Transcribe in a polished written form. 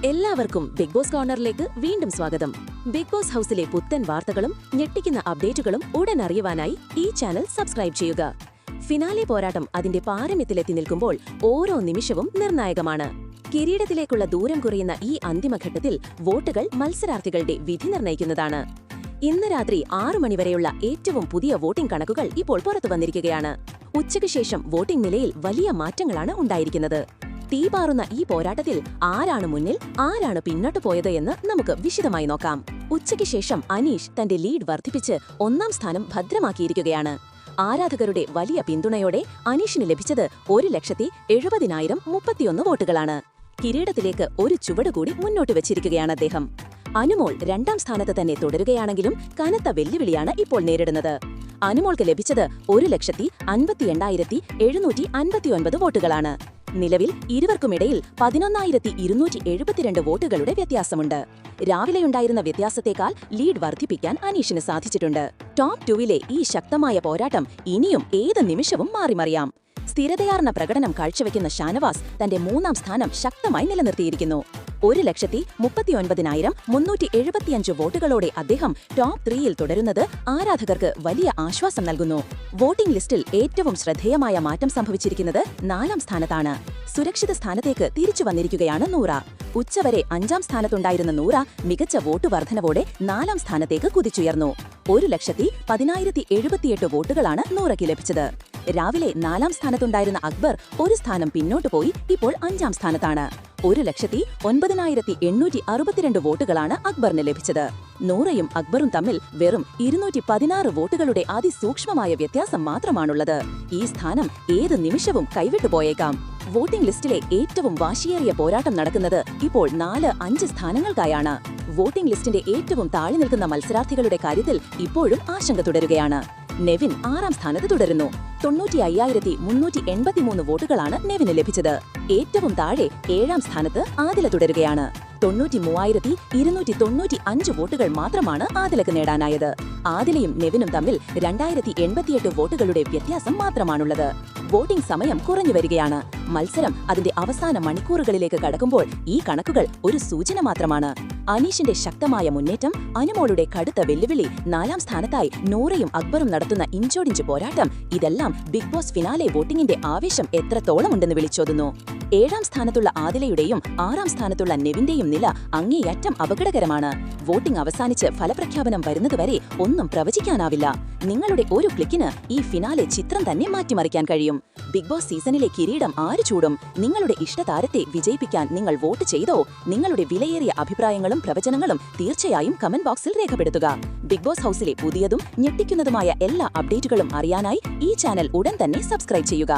എല്ലാവർക്കും big boss കോർണറിലേക്ക് വീണ്ടും സ്വാഗതം. ബിഗ് ബോസ് ഹൗസിലെ പുത്തൻ വാർത്തകളും ഞെട്ടിക്കുന്ന അപ്ഡേറ്റുകളും ഉടൻ അറിയുവാനായി ഈ ചാനൽ സബ്സ്ക്രൈബ് ചെയ്യുക. ഫിനാലെ പോരാട്ടം അതിന്റെ പാരമ്യത്തിലെത്തി നിൽക്കുമ്പോൾ ഓരോ നിമിഷവും നിർണായകമാണ്. കിരീടത്തിലേക്കുള്ള ദൂരം കുറയുന്ന ഈ അന്തിമഘട്ടത്തിൽ വോട്ടുകൾ മത്സരാർത്ഥികളുടെ വിധി നിർണ്ണയിക്കുന്നതാണ്. ഇന്ന് രാത്രി 6 മണിവരെയുള്ള ഏറ്റവും പുതിയ വോട്ടിംഗ് കണക്കുകൾ ഇപ്പോൾ പുറത്തുവന്നിരിക്കുകയാണ്. ഉച്ചയ്ക്ക് ശേഷം വോട്ടിംഗ് നിലയിൽ വലിയ മാറ്റങ്ങളാണ് ഉണ്ടായിരിക്കുന്നത്. തീപാറുന്ന ഈ പോരാട്ടത്തിൽ ആരാണ് മുന്നിൽ, ആരാണ് പിന്നോട്ട് പോയത് എന്ന് നമുക്ക് വിശദമായി നോക്കാം. ഉച്ചയ്ക്ക് ശേഷം അനീഷ് തന്റെ ലീഡ് വർദ്ധിപ്പിച്ച് 1ാം സ്ഥാനം ഭദ്രമാക്കിയിരിക്കുകയാണ്. ആരാധകരുടെ വലിയ പിന്തുണയോടെ അനീഷിന് ലഭിച്ചത് 1,70,70,031 വോട്ടുകളാണ്. കിരീടത്തിലേക്ക് ഒരു ചുവട് കൂടി മുന്നോട്ട് വെച്ചിരിക്കുകയാണ് അദ്ദേഹം. അനുമോൾ 2ാം സ്ഥാനത്ത് തന്നെ തുടരുകയാണെങ്കിലും കനത്ത വെല്ലുവിളിയാണ് ഇപ്പോൾ നേരിടുന്നത്. അനുമോൾക്ക് ലഭിച്ചത് 1,58,759 വോട്ടുകളാണ്. നിലവിൽ ഇരുവർക്കുമിടയിൽ 11,272 വോട്ടുകളുടെ വ്യത്യാസമുണ്ട്. രാവിലെയുണ്ടായിരുന്ന വ്യത്യാസത്തേക്കാൾ ലീഡ് വർദ്ധിപ്പിക്കാൻ അനീഷിന് സാധിച്ചിട്ടുണ്ട്. ടോപ്പ് 2വിലെ ഈ ശക്തമായ പോരാട്ടം ഇനിയും ഏത് നിമിഷവും മാറിമറിയാം. സ്ഥിരതയാർന്ന പ്രകടനം കാഴ്ചവെക്കുന്ന ഷാനവാസ് തന്റെ 3ാം സ്ഥാനം ശക്തമായി നിലനിർത്തിയിരിക്കുന്നു. 1,39,375 വോട്ടുകളോടെ അദ്ദേഹം ടോപ്പ് 3യിൽ തുടരുന്നത് ആരാധകർക്ക് വലിയ ആശ്വാസം നൽകുന്നു. വോട്ടിംഗ് ലിസ്റ്റിൽ ഏറ്റവും ശ്രദ്ധേയമായ മാറ്റം സംഭവിച്ചിരിക്കുന്നത് 4ാം സ്ഥാനത്താണ്. സുരക്ഷിത സ്ഥാനത്തേക്ക് തിരിച്ചു വന്നിരിക്കുകയാണ് നൂറ. ഉച്ചവരെ 5ാം സ്ഥാനത്തുണ്ടായിരുന്ന നൂറ മികച്ച വോട്ട് വർധനവോടെ 4ാം സ്ഥാനത്തേക്ക് കുതിച്ചുയർന്നു. 1,70,078 വോട്ടുകളാണ് നൂറയ്ക്ക് ലഭിച്ചത്. രാവിലെ 4ാം സ്ഥാനത്തുണ്ടായിരുന്ന അക്ബർ ഒരു സ്ഥാനം പിന്നോട്ട് പോയി ഇപ്പോൾ 5ാം സ്ഥാനത്താണ്. 1,09,862 വോട്ടുകളാണ് അക്ബറിന് ലഭിച്ചത്. നൂറയും അക്ബറും തമ്മിൽ വെറും 216 വോട്ടുകളുടെ അതിസൂക്ഷ്മമായ വ്യത്യാസം മാത്രമാണുള്ളത്. ഈ സ്ഥാനം ഏത് നിമിഷവും കൈവിട്ടുപോയേക്കാം. വോട്ടിംഗ് ലിസ്റ്റിലെ ഏറ്റവും വാശിയേറിയ പോരാട്ടം നടക്കുന്നത് ഇപ്പോൾ 4-5 സ്ഥാനങ്ങൾക്കായാണ്. വോട്ടിംഗ് ലിസ്റ്റിന്റെ ഏറ്റവും താഴെ നിൽക്കുന്ന മത്സരാർത്ഥികളുടെ കാര്യത്തിൽ ഇപ്പോഴും ആശങ്ക തുടരുകയാണ്. നെവിൻ 6ാം സ്ഥാനത്ത് തുടരുന്നു. 95,383 വോട്ടുകളാണ് നെവിന് ലഭിച്ചത്. ഏറ്റവും താഴെ 7ാം സ്ഥാനത്ത് ആദില തുടരുകയാണ്. 93,295 വോട്ടുകൾ മാത്രമാണ് ആദിലക്ക് നേടാനായത്. ആദിലയും നെവിനും തമ്മിൽ 2,088 വോട്ടുകളുടെ വ്യത്യാസം മാത്രമാണുള്ളത്. വോട്ടിംഗ് സമയം കുറഞ്ഞു വരികയാണ്. മത്സരം അതിന്റെ അവസാന മണിക്കൂറുകളിലേക്ക് കടക്കുമ്പോൾ ഈ കണക്കുകൾ ഒരു സൂചന മാത്രമാണ്. അനീഷിന്റെ ശക്തമായ മുന്നേറ്റം, അനുമോളുടെ കടുത്ത വെല്ലുവിളി, 4ാം സ്ഥാനത്തായി നൂറയും അക്ബറും നടത്തുന്ന ഇഞ്ചോടിഞ്ച് പോരാട്ടം, ഇതെല്ലാം ബിഗ് ബോസ് ഫിനാലെ വോട്ടിംഗിന്റെ ആവേശം എത്രത്തോളം ഉണ്ടെന്ന് വിളിച്ചോതുന്നു. 7ാം സ്ഥാനത്തുള്ള ആദിലയുടെയും 6ാം സ്ഥാനത്തുള്ള നെവിന്റെയും നില അങ്ങേയറ്റം അപകടകരമാണ്. വോട്ടിംഗ് അവസാനിച്ച് ഫലപ്രഖ്യാപനം വരുന്നതുവരെ ഒന്നും പ്രവചിക്കാനാവില്ല. നിങ്ങളുടെ ഒരു ക്ലിക്കിന് ഈ ഫിനാലെ ചിത്രം തന്നെ മാറ്റിമറിക്കാൻ കഴിയും. ബിഗ് ബോസ് സീസണിലെ കിരീടം ആര് ചൂടും? നിങ്ങളുടെ ഇഷ്ടതാരത്തെ വിജയിപ്പിക്കാൻ നിങ്ങൾ വോട്ട് ചെയ്തോ? നിങ്ങളുടെ വിലയേറിയ അഭിപ്രായങ്ങളും പ്രവചനങ്ങളും തീർച്ചയായും കമന്റ് ബോക്സിൽ രേഖപ്പെടുത്തുക. ബിഗ് ബോസ് ഹൗസിലെ പുതിയതും ഞെട്ടിക്കുന്നതുമായ എല്ലാ അപ്ഡേറ്റുകളും അറിയാനായി ഈ ചാനൽ ഉടൻ തന്നെ സബ്സ്ക്രൈബ് ചെയ്യുക.